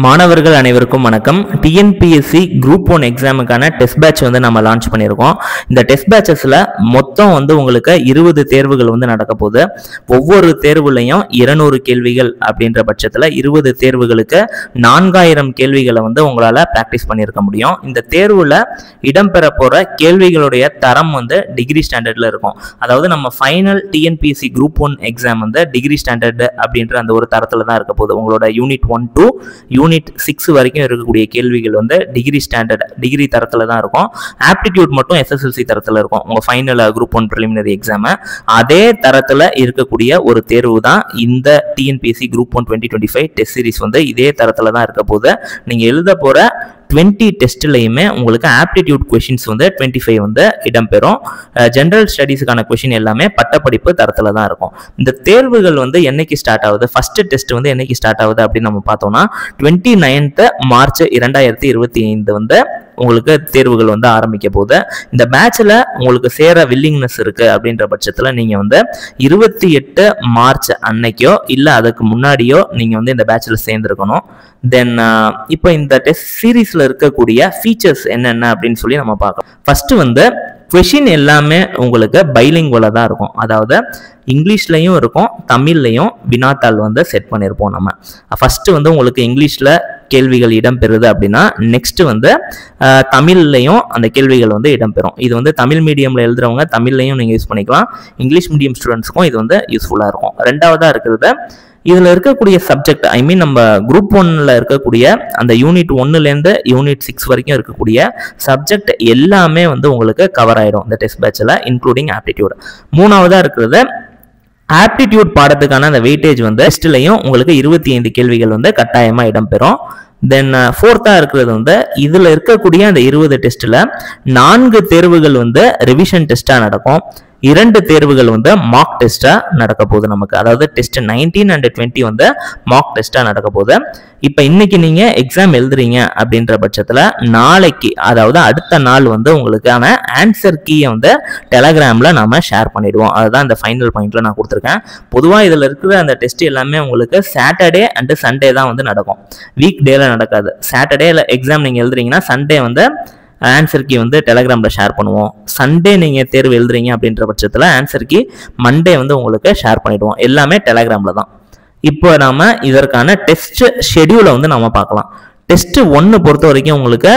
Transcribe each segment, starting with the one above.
மாணவர்கள் அனைவருக்கும் வணக்கம். டிஎன்பிஎஸ்சி குரூப் 1 எக்ஸாமுக்கான டெஸ்ட் பேட்ச் நம்ம லான்ச் பண்ணியிருக்கோம். இந்த டெஸ்ட் பேட்சஸில் மொத்தம் உங்களுக்கு 20 தேர்வுகள் நடக்க போகுது. ஒவ்வொரு தேர்வுலையும் 200 கேள்விகள் அப்படின்ற பட்சத்தில் 20 தேர்வுகளுக்கு 4000 கேள்விகளை உங்களால் ப்ராக்டிஸ் பண்ணியிருக்க முடியும். இந்த தேர்வில் இடம்பெற போகிற கேள்விகளுடைய தரம் டிகிரி ஸ்டாண்டர்டில் இருக்கும். அதாவது நம்ம final TNPSC group 1 exam degree standard அப்படின்ற அந்த ஒரு தரத்தில் தான் இருக்க போகுது. உங்களோட யூனிட் 1 to யூனிட் 6 வரைக்கும் இருக்கக்கூடிய கேள்விகள் டிகிரி ஸ்டாண்டர்ட் டிகிரி தரத்தில் தான் இருக்கும். ஆப்டிடியூட் மட்டும் எஸ்எஸ்எல்சி தரத்தில் இருக்கும். உங்கள் ஃபைனல் குரூப் 1 ப்ரிலிமினரி எக்ஸாமு அதே தரத்தில் இருக்கக்கூடிய ஒரு தேர்வு தான் இந்த டிஎன்பிஎஸ்சி குரூப் 1 2025 டெஸ்ட் சீரிஸ் இதே தரத்தில் தான் இருக்க போகுது. நீங்கள் எழுத போகிற 20 டெஸ்ட்லையுமே உங்களுக்கு ஆப்டிடியூட் கொஷின்ஸ் 25 இடம்பெறும். ஜென்ரல் ஸ்டடீஸுக்கான கொஷின் எல்லாமே பட்டப்படிப்பு தரத்தில் தான் இருக்கும். இந்த தேர்வுகள் என்னைக்கு ஸ்டார்ட் ஆகுது, ஃபர்ஸ்ட் டெஸ்ட் என்னைக்கு ஸ்டார்ட் ஆகுது அப்படின்னு நம்ம பார்த்தோம்னா 29th மார்ச் 2025 உங்களுக்கு தேர்வுகள் ஆரம்பிக்க போகுது. இந்த பேட்சில் உங்களுக்கு சேர வில்லிங்னஸ் இருக்கு அப்படின்ற பட்சத்தில் நீங்கள் 28 மார்ச் அன்னைக்கோ இல்லை அதுக்கு முன்னாடியோ நீங்கள் இந்த பேட்சில் சேர்ந்துருக்கணும். தென் இப்போ இந்த டெஸ்ட் சீரீஸில் இருக்கக்கூடிய ஃபீச்சர்ஸ் என்னென்ன அப்படின்னு சொல்லி நம்ம பார்க்கலாம். ஃபர்ஸ்ட் கொஷின் எல்லாமே உங்களுக்கு பைலிங்குவலாக தான் இருக்கும். அதாவது இங்கிலீஷ்லையும் இருக்கும், தமிழ்லையும் வினாத்தாள் செட் பண்ணியிருப்போம். நம்ம ஃபர்ஸ்ட் உங்களுக்கு இங்கிலீஷில் கேள்விகள் இடம்பெறுது அப்படின்னா நெக்ஸ்ட் தமிழ்லையும் அந்த கேள்விகள் இடம்பெறும். இது தமிழ் மீடியமில் எழுதுறவங்க தமிழ்லையும் நீங்கள் யூஸ் பண்ணிக்கலாம். இங்கிலீஷ் மீடியம் ஸ்டூடெண்ட்ஸ்க்கும் இது யூஸ்ஃபுல்லாக இருக்கும். ரெண்டாவதாக இருக்கிறது இதில் இருக்கக்கூடிய சப்ஜெக்ட், ஐ மீன் நம்ம குரூப் 1ல் இருக்கக்கூடிய அந்த யூனிட் 1லேருந்து யூனிட் 6 வரைக்கும் இருக்கக்கூடிய சப்ஜெக்ட் எல்லாமே உங்களுக்கு கவர் ஆகிடும் இந்த டெஸ்ட் பேட்சில், இன்க்ளூடிங் ஆப்டிடியூட். மூணாவதாக இருக்கிறது ஆப்டிடியூட் பாடத்துக்கான அந்த வெயிட்டேஜ் டெஸ்ட்லையும் உங்களுக்கு 25 கேள்விகள் கட்டாயமாக இடம்பெறும். தென் ஃபோர்த்தாக இருக்கிறது இதில் இருக்கக்கூடிய அந்த 20 டெஸ்ட்டில் 4 தேர்வுகள் ரிவிஷன் டெஸ்ட்டாக நடக்கும். 2 தேர்வுகள் மார்க் டெஸ்டா நடக்க போகுது நமக்கு. அதாவது டெஸ்ட் 19 and 20 மார்க் டெஸ்டா நடக்க போகுது. இப்போ இன்னைக்கு நீங்க எக்ஸாம் எழுதுறீங்க அப்படின்ற பட்சத்தில் நாளைக்கு, அதாவது அடுத்த நாள் உங்களுக்கான ஆன்சர் கீயை டெலகிராம்ல நாம ஷேர் பண்ணிடுவோம். அதுதான் இந்த ஃபைனல் பாயிண்ட்ல நான் கொடுத்துருக்கேன். பொதுவாக இதில் இருக்கிற அந்த டெஸ்ட் எல்லாமே உங்களுக்கு சாட்டர்டே அண்ட் சண்டே தான் நடக்கும். வீக் டேல நடக்காது. சாட்டர்டேல எக்ஸாம் நீங்க எழுதுறீங்கன்னா சண்டே ஆன்சர் கீ டெலகிராமில் ஷேர் பண்ணுவோம். சண்டே நீங்கள் தேர்வு எழுதுறீங்க அப்படின்ற பட்சத்தில் ஆன்சர் கீ மண்டே உங்களுக்கு ஷேர் பண்ணிவிடுவோம். எல்லாமே டெலகிராமில் தான். இப்போ நாம் இதற்கான டெஸ்ட் ஷெடியூலை நாம் பார்க்கலாம். டெஸ்ட் 1 பொறுத்த வரைக்கும் உங்களுக்கு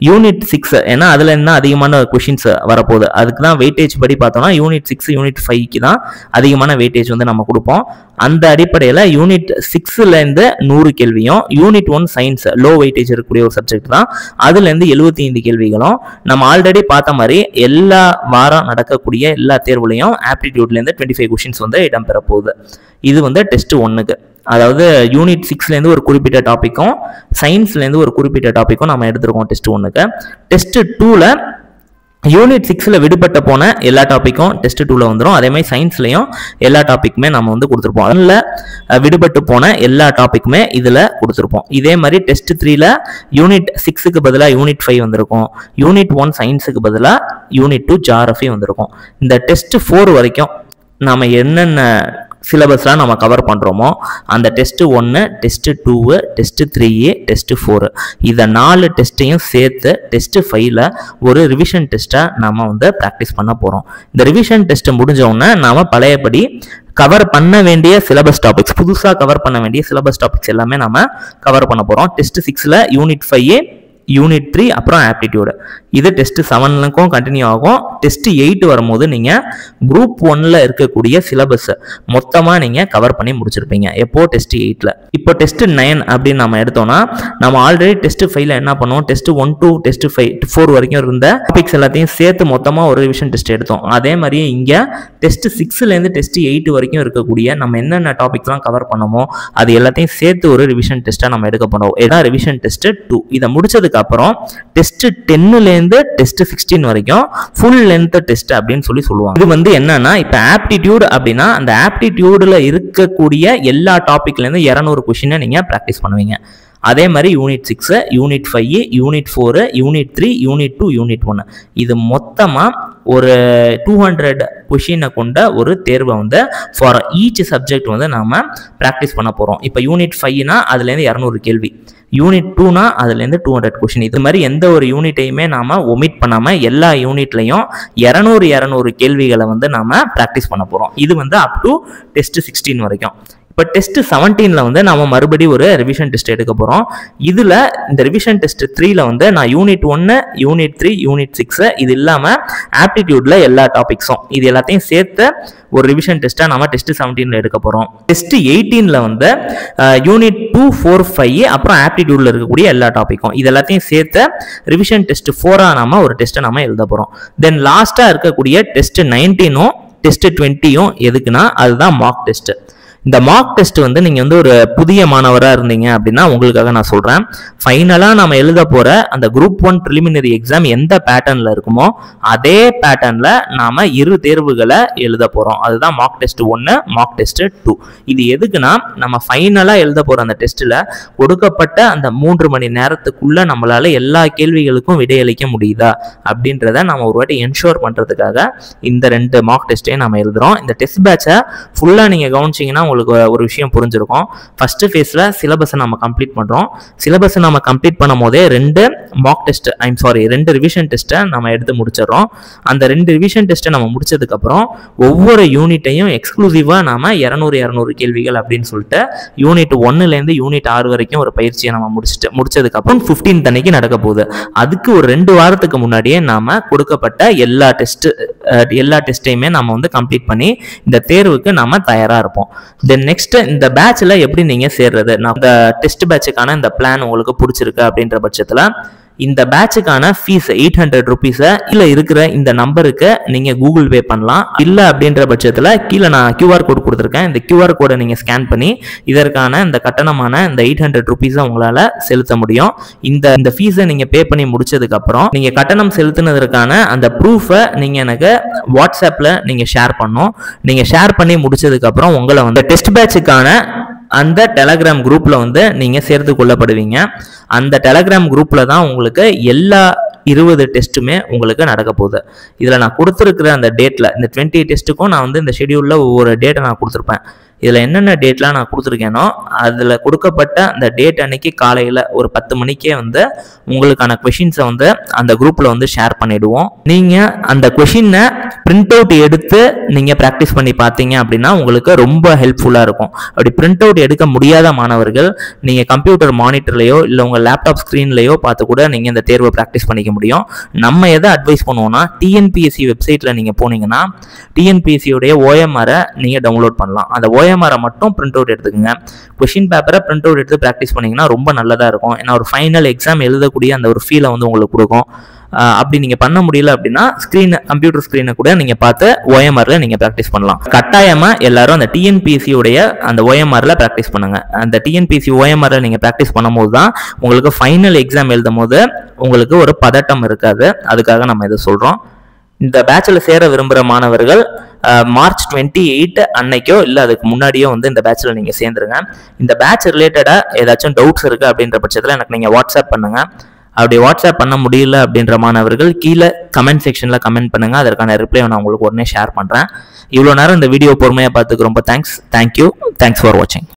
யூனிட் 6, ஏன்னா அதில் என்ன அதிகமான கொஷின்ஸ் வரப்போகுது. அதுக்கு தான் வெயிட்டேஜ் படி பார்த்தோம்னா யூனிட் 6 யூனிட் 5க்கு தான் அதிகமான வெயிட்டேஜ் நம்ம கொடுப்போம். அந்த அடிப்படையில் யூனிட் 6லேருந்து 100 கேள்வியும், யூனிட் 1 சயின்ஸ் லோ வெயிட்டேஜ் இருக்கக்கூடிய ஒரு சப்ஜெக்ட் தான், அதுலேருந்து 75 கேள்விகளும். நம்ம ஆல்ரெடி பார்த்த மாதிரி எல்லா வாரம் நடக்கக்கூடிய எல்லா தேர்வுலையும் ஆப்டிடியூட்லேருந்து 25 கொஷின்ஸ் இடம்பெற போகுது. இது டெஸ்ட் 1க்கு. அதாவது யூனிட் 6லேருந்து ஒரு குறிப்பிட்ட டாப்பிக்கும் சயின்ஸ்லேருந்து ஒரு குறிப்பிட்ட டாப்பிக்கும் நம்ம எடுத்துருக்கோம் டெஸ்ட் 1க்கு. டெஸ்ட் 2ல யூனிட் 6ல் விடுபட்ட போன எல்லா டாப்பிக்கும் டெஸ்ட் 2ல வந்துடும். அதே மாதிரி சயின்ஸ்லையும் எல்லா டாப்பிக்குமே நம்ம கொடுத்துருப்போம். அதில் விடுபட்டு போன எல்லா டாப்பிக்குமே இதில் கொடுத்துருப்போம். இதே மாதிரி டெஸ்ட் 3ல யூனிட் 6க்கு பதிலாக யூனிட் 5 வந்திருக்கும். யூனிட் 1 சயின்ஸுக்கு பதிலாக யூனிட் 2 ஜியாகிரஃபி வந்திருக்கும். இந்த டெஸ்ட் 4 வரைக்கும் நாம் என்னென்ன சிலபஸ்லாம் நம்ம கவர் பண்ணுறோமோ அந்த டெஸ்ட் 1, டெஸ்ட் 2, டெஸ்ட் 3, டெஸ்ட் 4 இதை 4 டெஸ்ட்டையும் சேர்த்து டெஸ்ட் 5ல ஒரு ரிவிஷன் டெஸ்ட்டாக நாம் ப்ராக்டிஸ் பண்ண போகிறோம். இந்த ரிவிஷன் டெஸ்ட் முடிஞ்ச உடனே நாம் பழையபடி கவர் பண்ண வேண்டிய சிலபஸ் டாபிக்ஸ், புதுசாக கவர் பண்ண வேண்டிய சிலபஸ் டாபிக்ஸ் எல்லாமே நம்ம கவர் பண்ண போகிறோம். டெஸ்ட் 6ல் யூனிட் 5, யூனிட் 3, அப்புறம் ஆப்டிடியூடு. இது டெஸ்ட் 7க்கும் கண்டினியூ ஆகும். டெஸ்ட் 8 வரும்போது நீங்கள் குரூப் 1ல் இருக்கக்கூடிய சிலபஸ் மொத்தமாக நீங்கள் கவர் பண்ணி முடிச்சிருப்பீங்க. எப்போ டெஸ்ட் 8ல். இப்போ டெஸ்ட் 9 அப்படின்னு நம்ம எடுத்தோம்னா நம்ம ஆல்ரெடி டெஸ்ட் 5ல என்ன பண்ணுவோம், டெஸ்ட் 1 to டெஸ்ட் 4 வரைக்கும் இருந்த டாபிக்ஸ் எல்லாத்தையும் சேர்த்து மொத்தமாக ஒரு ரிவிஷன் டெஸ்ட் எடுத்தோம். அதே மாதிரி இங்கே டெஸ்ட் 6லேருந்து டெஸ்ட் 8 வரைக்கும் இருக்கக்கூடிய நம்ம என்னென்ன டாபிக்ஸ்லாம் கவர் பண்ணோமோ அது எல்லாத்தையும் சேர்த்து ஒரு ரிவிஷன் டெஸ்ட்டாக நம்ம எடுக்க போகிறோம். இதான் ரிவிஷன் டெஸ்ட் 2. இதை முடிச்சதுக்கு அப்புறம் டெஸ்ட் 10லேருந்து டெஸ்ட் 16 வரைக்கும் ஃபுல் லென்த் டெஸ்ட் அப்படின்னு சொல்லுவாங்க. இது என்னன்னா இப்போ ஆப்டிடியூட் அப்படின்னா அந்த ஆப்டிடியூட்ல இருக்கக்கூடிய எல்லா டாபிக்லேருந்து 200 கொஸ்டினை நீங்க ப்ராக்டிஸ் பண்ணுவீங்க. அதே மாதிரி unit 6, unit 5, unit 4, unit 3, unit 2, unit 1 இது மொத்தமாக ஒரு 200 கொஷினை கொண்ட ஒரு தேர்வை வந்து ஃபார் ஈச் சப்ஜெக்ட் வந்து நாம் ப்ராக்டிஸ் பண்ண போகிறோம். இப்போ யூனிட் 5னா அதுலேருந்து 200 கேள்வி, யூனிட் 2னா அதுலேருந்து 200 கொஷின். இது மாதிரி எந்த ஒரு யூனிட்டையுமே நாம் ஒமிட் பண்ணாமல் எல்லா யூனிட்லையும் 200 கேள்விகளை வந்து நாம் ப்ராக்டிஸ் பண்ண போகிறோம். இது வந்து அப் டு டெஸ்ட் 16 வரைக்கும். இப்போ டெஸ்ட் 17ல் வந்து நம்ம மறுபடியும் ஒரு ரிவிஷன் டெஸ்ட் எடுக்க போகிறோம். இதில் இந்த ரிவிஷன் டெஸ்ட் 3ல் வந்து நான் யூனிட் 1, யூனிட் 3, யூனிட் 6 இது இல்லாமல் ஆப்டிடியூடில் எல்லா டாபிக்ஸும் இது எல்லாத்தையும் சேர்த்து ஒரு ரிவிஷன் டெஸ்ட்டாக நம்ம டெஸ்ட் 17ல் எடுக்க போகிறோம். டெஸ்ட் 18ல் வந்து யூனிட் 2, 4, 5 அப்புறம் ஆப்டிடியூடில் இருக்கக்கூடிய எல்லா டாப்பிக்கும் இது எல்லாத்தையும் சேர்த்து ரிவிஷன் டெஸ்ட் 4ஆக நம்ம ஒரு டெஸ்ட்டை நம்ம எழுத போகிறோம். தென் லாஸ்ட்டாக இருக்கக்கூடிய டெஸ்ட் 19ம் டெஸ்ட் 20யும் எதுக்குன்னா அதுதான் மார்க் டெஸ்ட். இந்த மார்க் டெஸ்ட் வந்து நீங்கள் வந்து ஒரு புதிய மாணவராக இருந்தீங்க அப்படின்னா உங்களுக்காக நான் சொல்கிறேன். ஃபைனலாக நம்ம எழுத போகிற அந்த குரூப் 1 ப்ரிலிமினரி எக்ஸாம் எந்த பேட்டர்னில் இருக்குமோ அதே பேட்டர்னில் நாம் 2 தேர்வுகளை எழுத போகிறோம். அதுதான் மார்க் டெஸ்ட் 1, மார்க் டெஸ்ட் 2. இது எதுக்குன்னா நம்ம ஃபைனலாக எழுத போகிற அந்த டெஸ்ட்டில் கொடுக்கப்பட்ட அந்த 3 மணி நேரத்துக்குள்ளே நம்மளால் எல்லா கேள்விகளுக்கும் விடையளிக்க முடியுதா அப்படின்றத நம்ம ஒரு வாட்டி என்ஷோர் பண்ணுறதுக்காக இந்த 2 மார்க் டெஸ்ட்டையும் நம்ம எழுதுகிறோம். இந்த டெஸ்ட் பேட்சை ஃபுல்லாக நீங்கள் கவனிச்சிங்கன்னா உங்களுக்கு ஒரு விஷயம் புரிஞ்சிருக்கும். ஃபர்ஸ்ட் ஃபேஸில் சிலபஸை நம்ம கம்ப்ளீட் பண்ணுறோம். சிலபஸை நம்ம கம்ப்ளீட் பண்ணும் போதே 2 மார்க் டெஸ்ட் 2 ரிவிஷன் டெஸ்ட்டை நம்ம எடுத்து முடிச்சிடறோம். அந்த 2 ரிவிஷன் டெஸ்ட்டை நம்ம முடிச்சதுக்கப்புறம் ஒவ்வொரு யூனிட்டையும் எக்ஸ்க்ளூசிவாக நாம் 200 கேள்விகள் அப்படின்னு சொல்லிட்டு யூனிட் 1லேருந்து யூனிட் 6 வரைக்கும் ஒரு பயிற்சியை நம்ம முடிச்சதுக்கப்புறம் 15th அன்னைக்கு நடக்க போகுது. அதுக்கு ஒரு 2 வாரத்துக்கு முன்னாடியே நாம் கொடுக்கப்பட்ட எல்லா டெஸ்ட்டையுமே நம்ம வந்து கம்ப்ளீட் பண்ணி இந்த தேர்வுக்கு நம்ம தயாராக இருப்போம். தென் நெக்ஸ்ட் இந்த பேட்ச்ல எப்படி நீங்க சேர்றது, இந்த டெஸ்ட் பேட்சுக்கான இந்த பிளான் உங்களுக்கு பிடிச்சிருக்கு அப்படின்ற பட்சத்துல இந்த பேட்சுக்கான ஃபீஸ் 800 ருபீஸை கீழே இருக்கிற இந்த நம்பருக்கு நீங்கள் கூகுள் பே பண்ணலாம். இல்லை அப்படின்ற பட்சத்தில் கீழே நான் QR கோட் கொடுத்துருக்கேன். இந்த QR கோடை நீங்கள் ஸ்கேன் பண்ணி இதற்கான இந்த கட்டணமான இந்த 800 ருபீஸை உங்களால் செலுத்த முடியும். இந்த ஃபீஸை நீங்கள் பே பண்ணி முடிச்சதுக்கப்புறம் நீங்கள் கட்டணம் செலுத்தினதற்கான அந்த ப்ரூஃபை நீங்கள் எனக்கு வாட்ஸ்அப்பில் நீங்கள் ஷேர் பண்ணணும். நீங்கள் ஷேர் பண்ணி முடிச்சதுக்கப்புறம் உங்களை வந்து டெஸ்ட் பேட்சுக்கான அந்த டெலகிராம் குரூப்பில் வந்து நீங்கள் சேர்த்து கொள்ளப்படுவீங்க. அந்த டெலகிராம் குரூப்பில் தான் உங்களுக்கு எல்லா 20 டெஸ்ட்டுமே உங்களுக்கு நடக்க போகுது. இதில் நான் கொடுத்துருக்கிற அந்த டேட்டில் இந்த 20 டெஸ்ட்டுக்கும் நான் வந்து இந்த ஷெடியூலில் ஒவ்வொரு டேட்டை நான் கொடுத்துருப்பேன். இதில் என்னென்ன டேட்லாம் நான் கொடுத்துருக்கேனோ அதில் கொடுக்கப்பட்ட அந்த டேட் அன்னைக்கு காலையில் ஒரு 10 மணிக்கே வந்து உங்களுக்கான கொஷின்ஸை வந்து அந்த குரூப்பில் வந்து ஷேர் பண்ணிவிடுவோம். நீங்கள் அந்த கொஷினை பிரிண்ட் அவுட் எடுத்து நீங்கள் ப்ராக்டிஸ் பண்ணி பார்த்தீங்க அப்படின்னா உங்களுக்கு ரொம்ப ஹெல்ப்ஃபுல்லாக இருக்கும். அப்படி பிரிண்ட் அவுட் எடுக்க முடியாத மாணவர்கள் நீங்கள் கம்ப்யூட்டர் மானிட்டர்லையோ இல்லை உங்கள் லேப்டாப் ஸ்க்ரீன்லையோ பார்த்து கூட நீங்கள் இந்த தேர்வை ப்ராக்டிஸ் பண்ணிக்க முடியும். நம்ம எதை அட்வைஸ் பண்ணுவோம்னா டிஎன்பிஎஸ்சி வெப்சைட்டில் நீங்கள் போனீங்கன்னா டிஎன்பிஎஸ்சியோடைய OMR-ஐ நீங்கள் டவுன்லோட் பண்ணலாம். அந்த OMR-ஐ மட்டும் பிரிண்ட் அவுட் எடுத்துக்கோங்க. கொஷின் பேப்பரை பிரிண்ட் அவுட் எடுத்து ப்ராக்டிஸ் பண்ணிங்கன்னா ரொம்ப நல்லதாக இருக்கும். ஏன்னா ஒரு ஃபைனல் எக்ஸாம் எழுதக்கூடிய அந்த ஒரு ஃபீலை வந்து உங்களுக்கு கொடுக்கும். அப்படி நீங்கள் பண்ண முடியல அப்படின்னா கம்ப்யூட்டர் ஸ்க்ரீனை கூட நீங்கள் பார்த்து OMR-ல நீங்கள் ப்ராக்டிஸ் பண்ணலாம். கட்டாயமாக எல்லாரும் அந்த டிஎன்பிஎஸ்சியோடைய அந்த OMR-ல ப்ராக்டிஸ் பண்ணுங்கள். அந்த டிஎன்பிஎஸ்சி OMR-ல நீங்கள் ப்ராக்டிஸ் பண்ணும்போது தான் உங்களுக்கு ஃபைனல் எக்ஸாம் எழுதும் போது உங்களுக்கு ஒரு பதட்டம் இருக்காது. அதுக்காக நம்ம இதை சொல்கிறோம். இந்த பேட்சில் சேர விரும்புகிற மாணவர்கள் மார்ச் 28 அன்னைக்கோ இல்லை அதுக்கு முன்னாடியோ வந்து இந்த பேட்சில் நீங்கள் சேர்ந்துருங்க. இந்த பேட்ச் ரிலேட்டடாக ஏதாச்சும் டவுட்ஸ் இருக்குது அப்படின்ற பட்சத்தில் எனக்கு நீங்கள் வாட்ஸ்அப் பண்ணுங்கள். அப்படி வாட்ஸ்அப் பண்ண முடியல அப்படின்ற மாணவர்கள் கீழே கமெண்ட் செக்ஷனில் கமெண்ட் பண்ணுங்கள். அதற்கான ரிப்ளை நான் உங்களுக்கு உடனே ஷேர் பண்ணுறேன். இவ்வளோ நேரம் இந்த வீடியோ பொறுமையாக பார்த்துக்கு ரொம்ப தேங்க்ஸ். தேங்க்யூ. தேங்க்ஸ் ஃபார் வாட்சிங்.